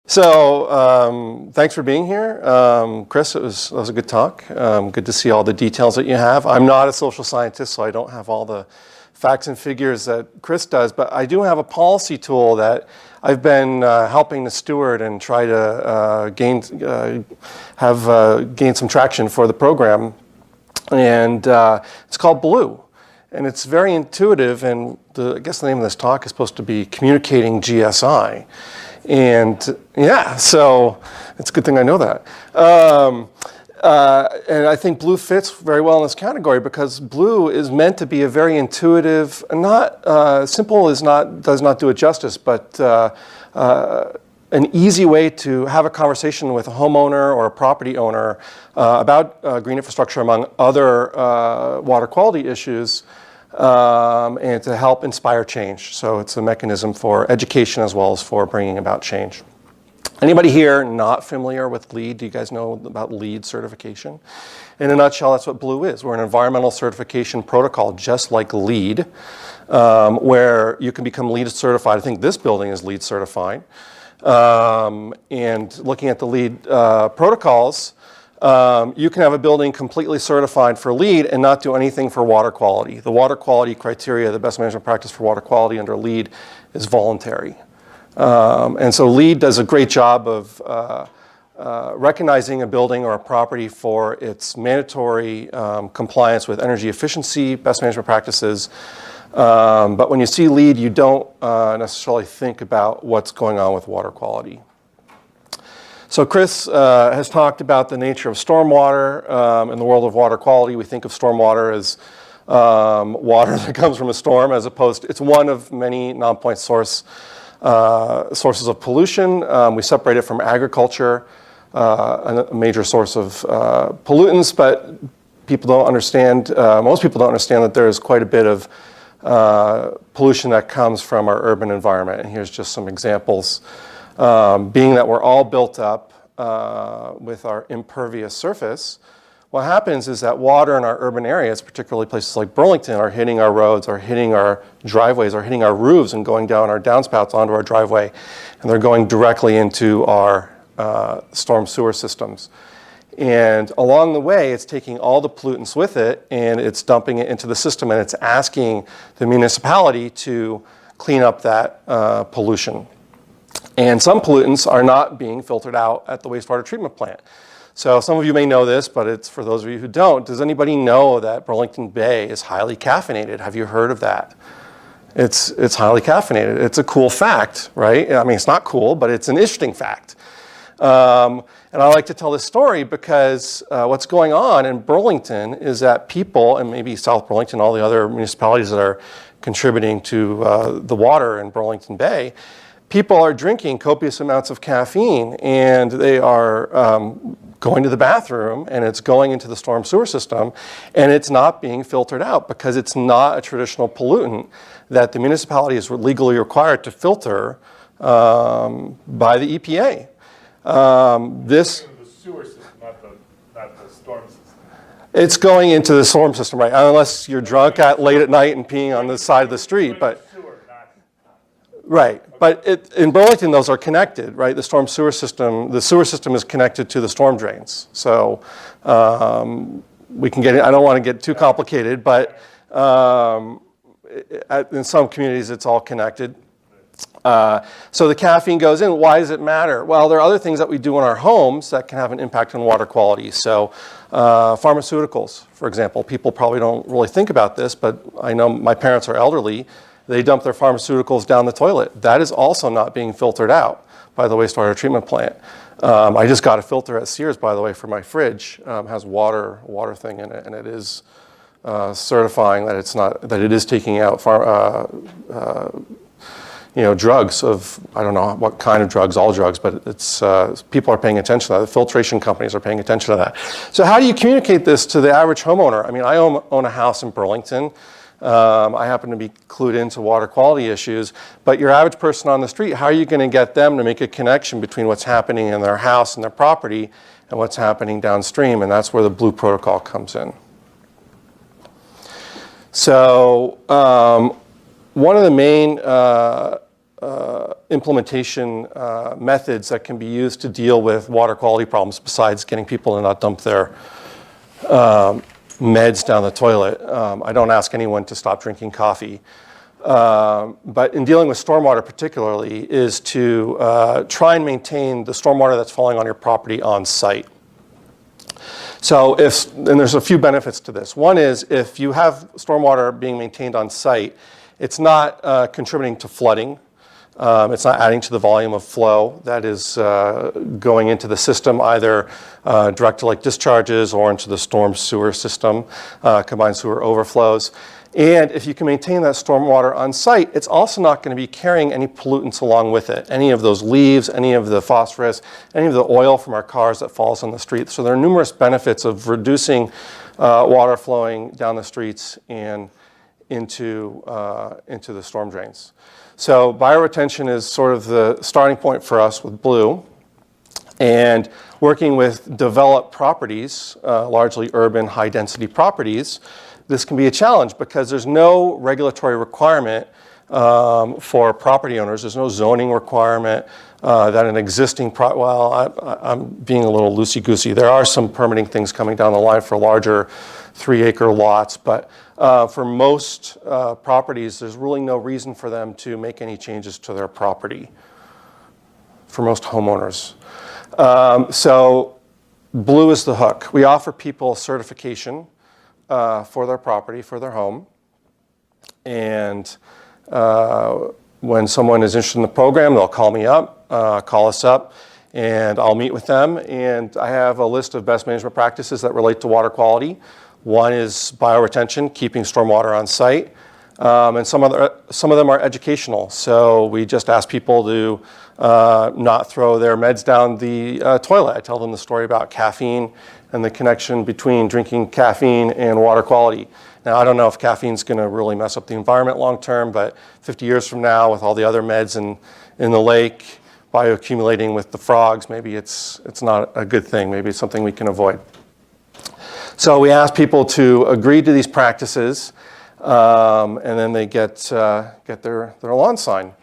Thanks for being here. Chris, that was a good talk. Good to see all the details that you have. I'm not a social scientist, so I don't have all the facts and figures that Chris does, but I do have a policy tool that I've been helping to steward and try to gain some traction for the program. And it's called Blue. And it's very intuitive, and I guess the name of this talk is supposed to be Communicating GSI. And yeah, so it's a good thing I know that. And I think Blue fits very well in this category because Blue is meant to be a very intuitive, not simple does not do it justice, but an easy way to have a conversation with a homeowner or a property owner about green infrastructure among other water quality issues, and to help inspire change. So it's a mechanism for education as well as for bringing about change. Anybody here not familiar with LEED? Do you guys know about LEED certification? In a nutshell, that's what Blue is. We're an environmental certification protocol, just like LEED, where you can become LEED certified. I think this building is LEED certified. And looking at the LEED protocols, you can have a building completely certified for LEED and not do anything for water quality. The water quality criteria, the best management practice for water quality under LEED is voluntary. And so LEED does a great job of recognizing a building or a property for its mandatory compliance with energy efficiency, best management practices. But when you see LEED, you don't necessarily think about what's going on with water quality. So Chris has talked about the nature of stormwater in the world of water quality. We think of stormwater as water that comes from a storm, as opposed to, it's one of many non-point sources of pollution. We separate it from agriculture, a major source of pollutants, but people don't understand, most people don't understand that there is quite a bit of pollution that comes from our urban environment. And here's just some examples. Being that we're all built up with our impervious surface, what happens is that water in our urban areas, particularly places like Burlington, are hitting our roads, are hitting our driveways, are hitting our roofs and going down our downspouts onto our driveway, and they're going directly into our storm sewer systems. And along the way, it's taking all the pollutants with it, and it's dumping it into the system, and it's asking the municipality to clean up that pollution. And some pollutants are not being filtered out at the wastewater treatment plant. So some of you may know this, but it's for those of you who don't. Does anybody know that Burlington Bay is highly caffeinated? Have you heard of that? It's highly caffeinated. It's a cool fact, right? I mean, it's not cool, but it's an interesting fact. And I like to tell this story because what's going on in Burlington is that people, and maybe South Burlington, all the other municipalities that are contributing to the water in Burlington Bay, people are drinking copious amounts of caffeine, and they are going to the bathroom, and it's going into the storm sewer system, and it's not being filtered out because it's not a traditional pollutant that the municipality is legally required to filter by the EPA. This the sewer system, not the storm system. It's going into the storm system, right? Unless you're drunk late at night and peeing on the side of the street, but. Right, but in Burlington, those are connected, right? The sewer system is connected to the storm drains. So we can get in, I don't want to get too complicated, but in some communities, it's all connected. So the caffeine goes in. Why does it matter? Well, there are other things that we do in our homes that can have an impact on water quality. So pharmaceuticals, for example, people probably don't really think about this, but I know my parents are elderly. They dump their pharmaceuticals down the toilet. That is also not being filtered out by the wastewater treatment plant. I just got a filter at Sears, by the way, for my fridge. Has water thing in it, and it is certifying that it's not, that it is taking out drugs of, I don't know what kind of drugs, all drugs, but it's people are paying attention to that. The filtration companies are paying attention to that. So how do you communicate this to the average homeowner? I mean, I own a house in Burlington. I happen to be clued into water quality issues, but your average person on the street, how are you going to get them to make a connection between what's happening in their house and their property and what's happening downstream? And that's where the Blue protocol comes in. So one of the main implementation methods that can be used to deal with water quality problems besides getting people to not dump their meds down the toilet. I don't ask anyone to stop drinking coffee. But in dealing with stormwater particularly is to try and maintain the stormwater that's falling on your property on site. So and there's a few benefits to this. One is if you have stormwater being maintained on site, it's not contributing to flooding. It's not adding to the volume of flow that is going into the system, either direct to lake discharges or into the storm sewer system, combined sewer overflows. And if you can maintain that stormwater on site, it's also not going to be carrying any pollutants along with it, any of those leaves, any of the phosphorus, any of the oil from our cars that falls on the street. So there are numerous benefits of reducing water flowing down the streets and into the storm drains. So bioretention is sort of the starting point for us with Blue. And working with developed properties, largely urban, high-density properties, this can be a challenge because there's no regulatory requirement for property owners. There's no zoning requirement that an existing, I'm being a little loosey-goosey. There are some permitting things coming down the line for larger 3-acre lots, but for most properties, there's really no reason for them to make any changes to their property for most homeowners. So Blue is the hook. We offer people certification for their property, for their home. And when someone is interested in the program, they'll call me up, call us up, and I'll meet with them. And I have a list of best management practices that relate to water quality. One is bioretention, keeping stormwater on site. And some of them are educational. So we just ask people to not throw their meds down the toilet. I tell them the story about caffeine and the connection between drinking caffeine and water quality. Now, I don't know if caffeine's going to really mess up the environment long term, but 50 years from now, with all the other meds in the lake, bioaccumulating with the frogs, maybe it's not a good thing. Maybe it's something we can avoid. So we ask people to agree to these practices, and then they get their lawn sign.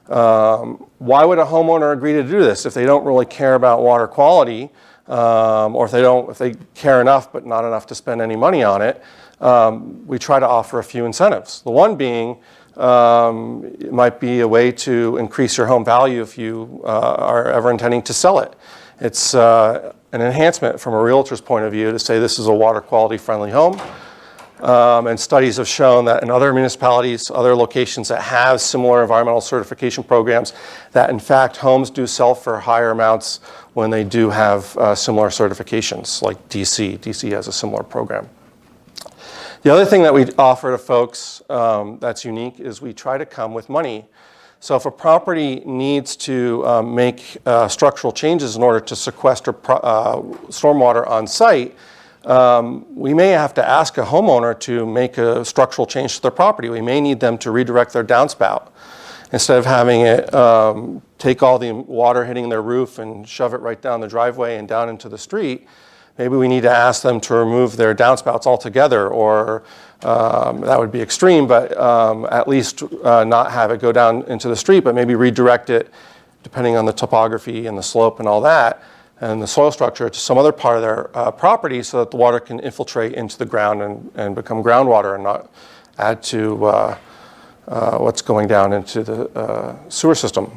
Why would a homeowner agree to do this if they don't really care about water quality, or if they care enough but not enough to spend any money on it? We try to offer a few incentives. The one being it might be a way to increase your home value if you are ever intending to sell it. It's an enhancement from a realtor's point of view to say this is a water quality friendly home. And studies have shown that in other municipalities, other locations that have similar environmental certification programs, that in fact homes do sell for higher amounts when they do have similar certifications, like DC. DC has a similar program. The other thing that we offer to folks that's unique is we try to come with money. So if a property needs to make structural changes in order to sequester stormwater on site, we may have to ask a homeowner to make a structural change to their property. We may need them to redirect their downspout. Instead of having it take all the water hitting their roof and shove it right down the driveway and down into the street, maybe we need to ask them to remove their downspouts altogether, or that would be extreme, but at least not have it go down into the street, but maybe redirect it, depending on the topography and the slope and all that, and the soil structure, to some other part of their property so that the water can infiltrate into the ground and become groundwater and not add to what's going down into the sewer system.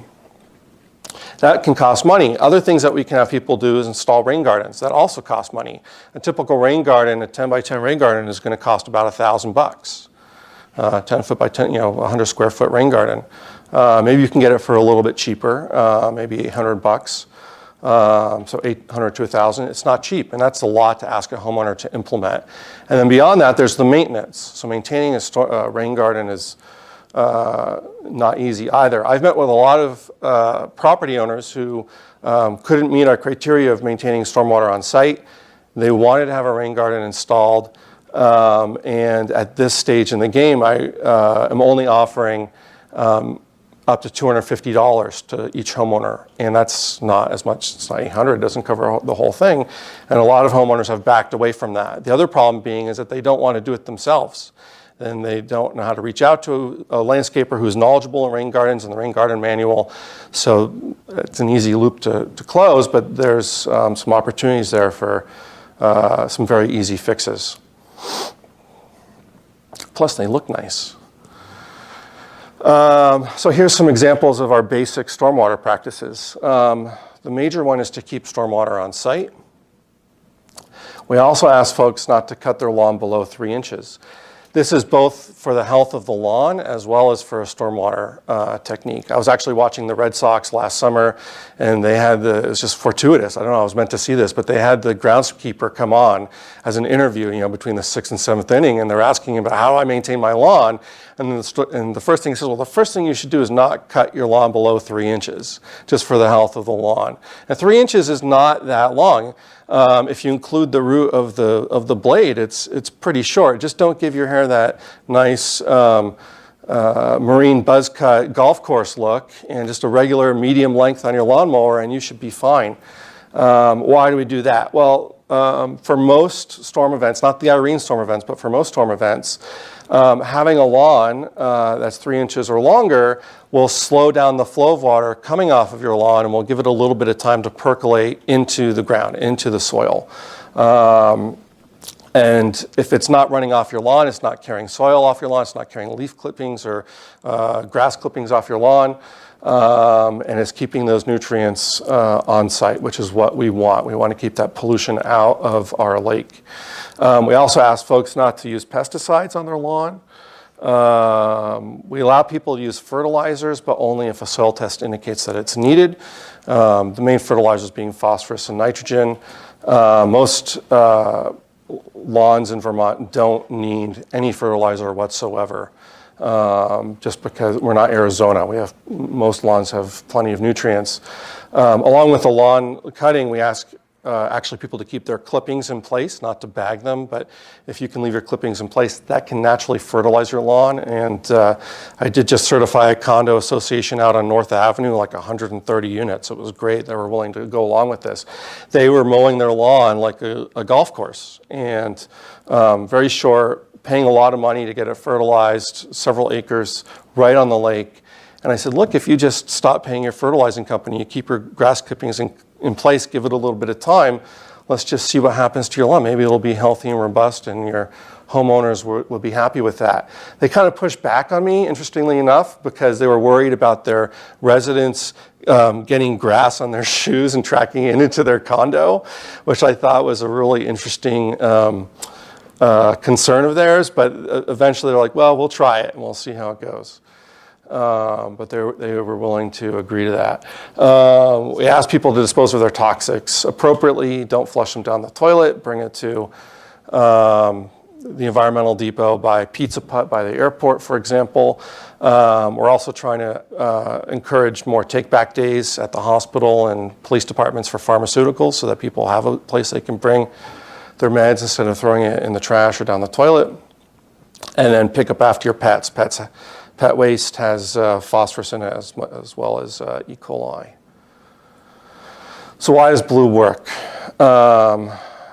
That can cost money. Other things that we can have people do is install rain gardens. That also costs money. A typical rain garden, a 10 by 10 rain garden, is going to cost about $1,000. 10 foot by 10, 100 square foot rain garden. Maybe you can get it for a little bit cheaper, maybe $800. So 800 to 1,000. It's not cheap, and that's a lot to ask a homeowner to implement. And then beyond that, there's the maintenance. So maintaining a rain garden is not easy either. I've met with a lot of property owners who couldn't meet our criteria of maintaining stormwater on site. They wanted to have a rain garden installed, and at this stage in the game, I am only offering up to $250 to each homeowner, and that's not as much. It's not $800. It doesn't cover the whole thing, and a lot of homeowners have backed away from that. The other problem being is that they don't want to do it themselves. then they don't know how to reach out to a landscaper who's knowledgeable in rain gardens and the rain garden manual. So it's an easy loop to close, but there's some opportunities there for some very easy fixes. Plus, they look nice. So here's some examples of our basic stormwater practices. The major one is to keep stormwater on site. We also ask folks not to cut their lawn below 3 inches. This is both for the health of the lawn as well as for a stormwater technique. I was actually watching the Red Sox last summer, and they had it was just fortuitous. I don't know, I was meant to see this, but they had the groundskeeper come on as an interview, between the 6th and 7th inning, and they're asking him about how I maintain my lawn. And the first thing he says, well, the first thing you should do is not cut your lawn below 3 inches, just for the health of the lawn. And 3 inches is not that long. If you include the root of the blade, it's pretty short. Just don't give your hair that nice marine buzz cut golf course look, and just a regular medium length on your lawnmower, and you should be fine. Why do we do that? Well, for most storm events, not the Irene storm events, but for most storm events, having a lawn that's 3 inches or longer will slow down the flow of water coming off of your lawn, and will give it a little bit of time to percolate into the ground, into the soil. And if it's not running off your lawn, it's not carrying soil off your lawn, it's not carrying leaf clippings or grass clippings off your lawn, and it's keeping those nutrients on site, which is what we want. We want to keep that pollution out of our lake. We also ask folks not to use pesticides on their lawn. We allow people to use fertilizers, but only if a soil test indicates that it's needed. The main fertilizers being phosphorus and nitrogen. Most lawns in Vermont don't need any fertilizer whatsoever, just because we're not Arizona. Most lawns have plenty of nutrients. Along with the lawn cutting, we ask actually people to keep their clippings in place, not to bag them, but if you can leave your clippings in place, that can naturally fertilize your lawn. And I did just certify a condo association out on North Avenue, like 130 units. It was great. They were willing to go along with this. They were mowing their lawn like a golf course, and very short, paying a lot of money to get it fertilized, several acres right on the lake. And I said, look, if you just stop paying your fertilizing company, you keep your grass clippings in place, give it a little bit of time, let's just see what happens to your lawn. Maybe it'll be healthy and robust, and your homeowners will be happy with that. They kind of pushed back on me, interestingly enough, because they were worried about their residents getting grass on their shoes and tracking it into their condo, which I thought was a really interesting concern of theirs. But eventually they're like, well, we'll try it and we'll see how it goes. But they were willing to agree to that. We asked people to dispose of their toxics appropriately. Don't flush them down the toilet. Bring it to the environmental depot by Pizza Putt by the airport, for example. We're also trying to encourage more take-back days at the hospital and police departments for pharmaceuticals, so that people have a place they can bring their meds instead of throwing it in the trash or down the toilet. And then pick up after your pets. Pet waste has phosphorus in it as well as E. coli. So why does blue work?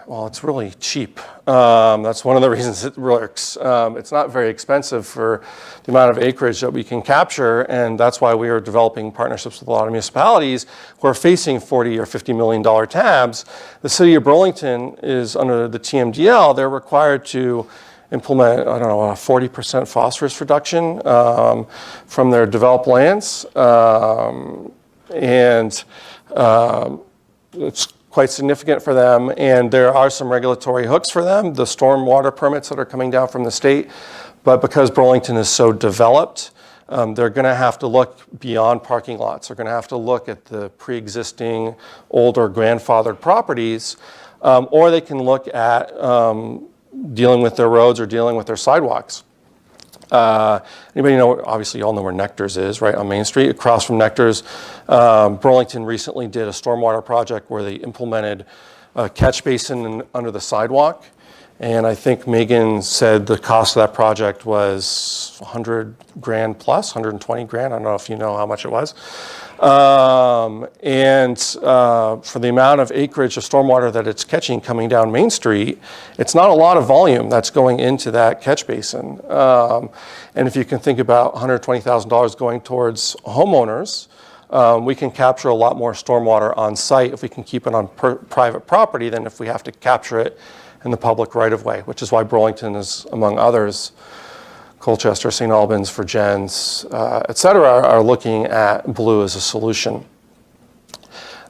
Well, it's really cheap. That's one of the reasons it works. It's not very expensive for the amount of acreage that we can capture, and that's why we are developing partnerships with a lot of municipalities who are facing $40 or $50 million tabs. The city of Burlington is under the TMDL. They're required to implement, a 40% phosphorus reduction from their developed lands. It's quite significant for them, and there are some regulatory hooks for them, the stormwater permits that are coming down from the state. But because Burlington is so developed, they're going to have to look beyond parking lots. They're going to have to look at the pre-existing older grandfathered properties, or they can look at dealing with their roads or dealing with their sidewalks. Anybody know, obviously you all know where Nectar's is, right on Main Street. Across from Nectar's, Burlington recently did a stormwater project where they implemented a catch basin under the sidewalk. And I think Megan said the cost of that project was $100 grand plus, $120 grand. I don't know if you know how much it was. For the amount of acreage of stormwater that it's catching coming down Main Street, it's not a lot of volume that's going into that catch basin. And if you can think about $120,000 going towards homeowners, we can capture a lot more stormwater on site if we can keep it on private property than if we have to capture it in the public right-of-way, which is why Burlington is, among others, Colchester, St. Albans, Virgins, et cetera, are looking at blue as a solution.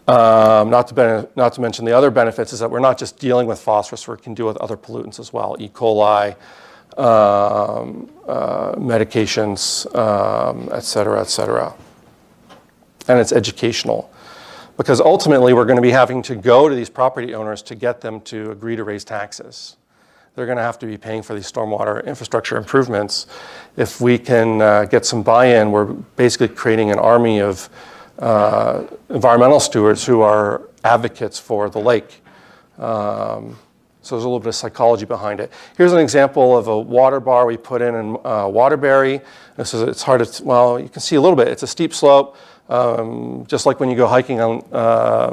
Not to mention the other benefits is that we're not just dealing with phosphorus, we can deal with other pollutants as well, E. coli, medications, et cetera, et cetera. And it's educational. Because ultimately, we're going to be having to go to these property owners to get them to agree to raise taxes. They're going to have to be paying for these stormwater infrastructure improvements. If we can get some buy-in, we're basically creating an army of environmental stewards who are advocates for the lake. So there's a little bit of psychology behind it. Here's an example of a water bar we put in Waterbury. It's hard to, well, you can see a little bit. It's a steep slope. Just like when you go hiking on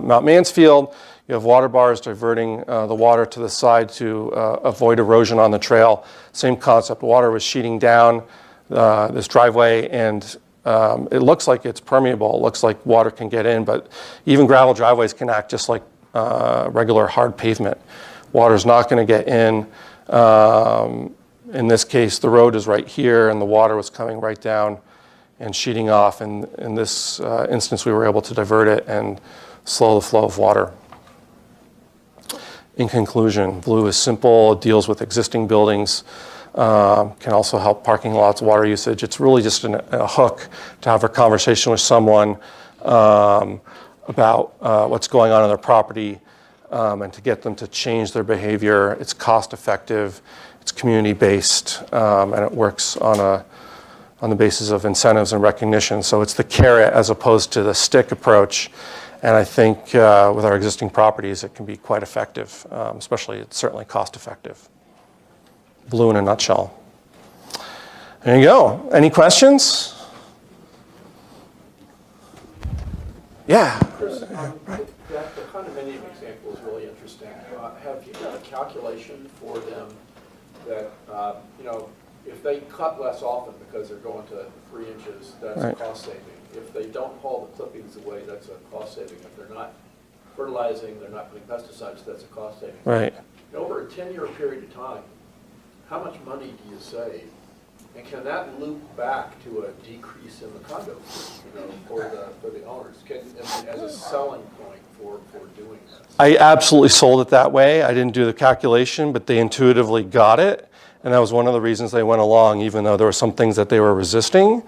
Mount Mansfield, you have water bars diverting the water to the side to avoid erosion on the trail. Same concept. Water was sheeting down this driveway, and it looks like it's permeable. It looks like water can get in, but even gravel driveways can act just like regular hard pavement. Water's not going to get in. In this case, the road is right here, and the water was coming right down and sheeting off. And in this instance, we were able to divert it and slow the flow of water. In conclusion, blue is simple, it deals with existing buildings, can also help parking lots, water usage. It's really just a hook to have a conversation with someone about what's going on in their property and to get them to change their behavior. It's cost effective, it's community based, and it works on the basis of incentives and recognition. So it's the carrot as opposed to the stick approach. And I think with our existing properties, it can be quite effective, especially it's certainly cost effective. Blue in a nutshell. There you go. Any questions? Yeah. Chris, the condominium example is really interesting. Have you done a calculation for them that, if they cut less often because they're going to 3 inches, that's right. A cost saving. If they don't haul the clippings away, that's a cost saving. If they're not fertilizing, they're not putting pesticides, that's a cost saving. Right. Over a 10-year period of time, how much money do you save? And can that loop back to a decrease in the condo for the owners as a selling point for doing this? I absolutely sold it that way. I didn't do the calculation, but they intuitively got it. And that was one of the reasons they went along, even though there were some things that they were resisting.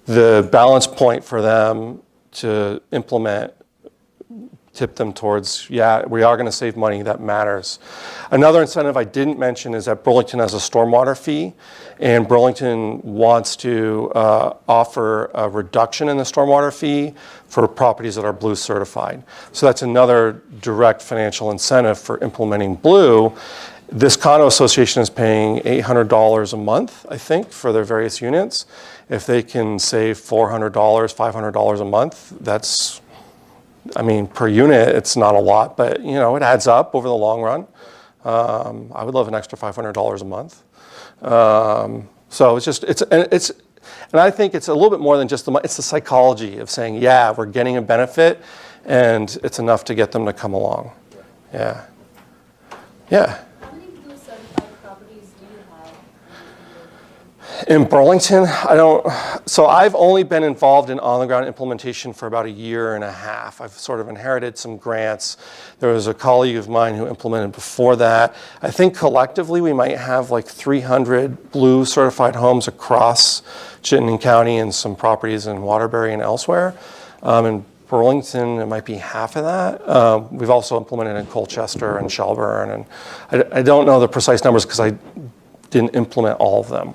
The balance point for them to implement tipped them towards, yeah, we are going to save money, that matters. Another incentive I didn't mention is that Burlington has a stormwater fee, and Burlington wants to offer a reduction in the stormwater fee for properties that are blue certified. So that's another direct financial incentive for implementing blue. This condo association is paying $800 a month, I think, for their various units. If they can save $400, $500 a month, that's, per unit, it's not a lot, but it adds up over the long run. I would love an extra $500 a month. So and I think it's a little bit more than just the money. It's the psychology of saying, yeah, we're getting a benefit, and it's enough to get them to come along. Yeah. Yeah. In Burlington, so I've only been involved in on-the-ground implementation for about 1.5 years. I've sort of inherited some grants. There was a colleague of mine who implemented before that. I think collectively we might have like 300 blue certified homes across Chittenden County and some properties in Waterbury and elsewhere. In Burlington, it might be half of that. We've also implemented in Colchester and Shelburne. And I don't know the precise numbers because I didn't implement all of them.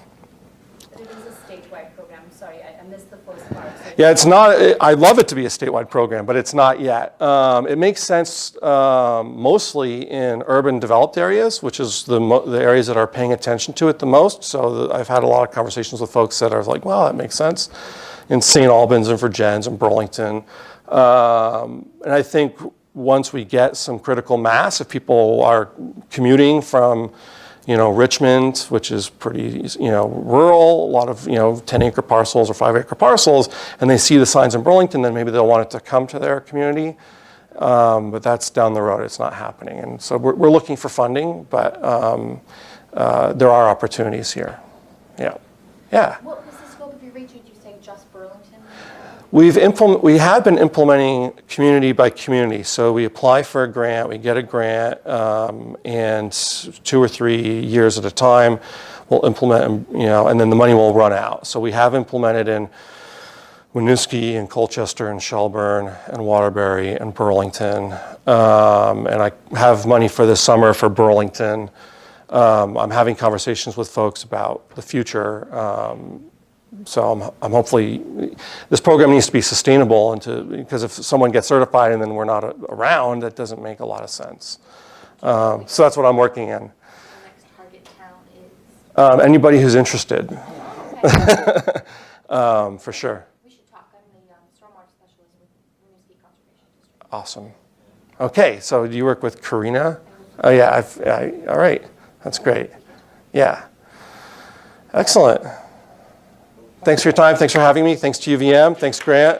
Program. Sorry, I missed the first part. So Yeah, it's not, I'd love it to be a statewide program, but it's not yet. It makes sense mostly in urban developed areas, which is the areas that are paying attention to it the most. So I've had a lot of conversations with folks that are like, well, that makes sense. In St. Albans and Virgins and Burlington. And I think once we get some critical mass, if people are commuting from Richmond, which is pretty, rural, a lot of, 10-acre parcels or 5-acre parcels, and they see the signs in Burlington, then maybe they'll want it to come to their community. But that's down the road. It's not happening. And so we're looking for funding, but there are opportunities here. Yeah. Yeah. What was the scope of your reach? Did you say just Burlington? We have been implementing community by community. So we apply for a grant, we get a grant, and 2 or 3 years at a time, we'll implement, and then the money will run out. So we have implemented in Winooski and Colchester and Shelburne and Waterbury and Burlington. And I have money for this summer for Burlington. I'm having conversations with folks about the future. So I'm hopefully, this program needs to be sustainable, because if someone gets certified and then we're not around, that doesn't make a lot of sense. So that's what I'm working in. The next target town is? Anybody who's interested, Okay. for sure. We should talk. I'm the stormwater specialist with Winooski Conservation District. Awesome. Okay, so do you work with Karina? Oh yeah, all right, that's great. Yeah, excellent. Thanks for your time. Thanks for having me. Thanks to UVM. Thanks, Grant.